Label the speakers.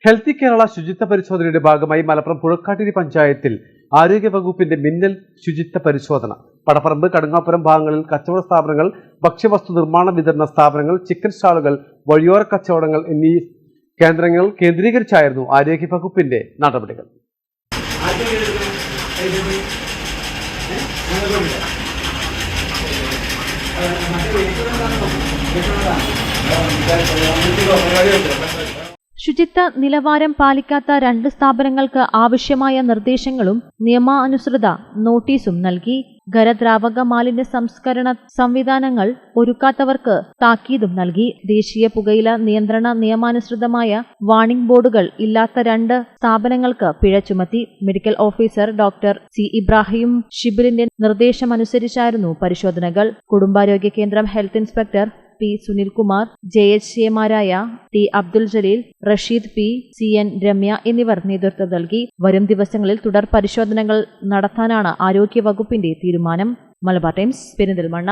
Speaker 1: Healthy Kerala ശുചിത്വ പരിശോധനയുടെ ഭാഗമായി മലപ്പുറം പുഴക്കാട്ടിരി പഞ്ചായത്തിൽ ആരോഗ്യവകുപ്പിന്റെ മിന്നൽ ശുചിത്വ പരിശോധന. പടപ്പറമ്പ്, കടുങ്ങാപ്പുരം ഭാഗങ്ങളിൽ കച്ചവട സ്ഥാപനങ്ങൾ, ഭക്ഷ്യവസ്തു നിർമ്മാണ വിതരണ സ്ഥാപനങ്ങൾ, ചിക്കൻ സ്റ്റാളുകൾ, വഴിയോര കച്ചവടങ്ങൾ എന്നീ കേന്ദ്രങ്ങൾ കേന്ദ്രീകരിച്ചായിരുന്നു ആരോഗ്യവകുപ്പിന്റെ നടപടികൾ.
Speaker 2: ശുചിത്വ നിലവാരം പാലിക്കാത്ത 2 സ്ഥാപനങ്ങൾക്ക് ആവശ്യമായ നിർദ്ദേശങ്ങളും നിയമാനുസൃത നോട്ടീസും നൽകി. ഖരദ്രാവക മാലിന്യ സംസ്കരണ സംവിധാനങ്ങൾ ഒരുക്കാത്തവർക്ക് താക്കീതും നൽകി. ദേശീയ പുകയില നിയന്ത്രണ നിയമാനുസൃതമായ വാണിംഗ് ബോർഡുകൾ ഇല്ലാത്ത 2 സ്ഥാപനങ്ങൾക്ക് പിഴ ചുമത്തി. Medical officer doctor C Ibrahim ഷിബിലിന്റെ നിർദ്ദേശമനുസരിച്ചായിരുന്നു പരിശോധനകൾ. കുടുംബാരോഗ്യ കേന്ദ്രം ഹെൽത്ത് ഇൻസ്പെക്ടർ പി സുനിൽകുമാർ, JHCമാരായ T Abdul Jaleel, Rasheed P, CN Ramya എന്നിവർ നേതൃത്വം നൽകി. വരും ദിവസങ്ങളിൽ തുടർ പരിശോധനകൾ നടത്താനാണ് ആരോഗ്യവകുപ്പിന്റെ തീരുമാനം. മലബാർ ടൈംസ്, പെരിന്തൽമണ്ണ.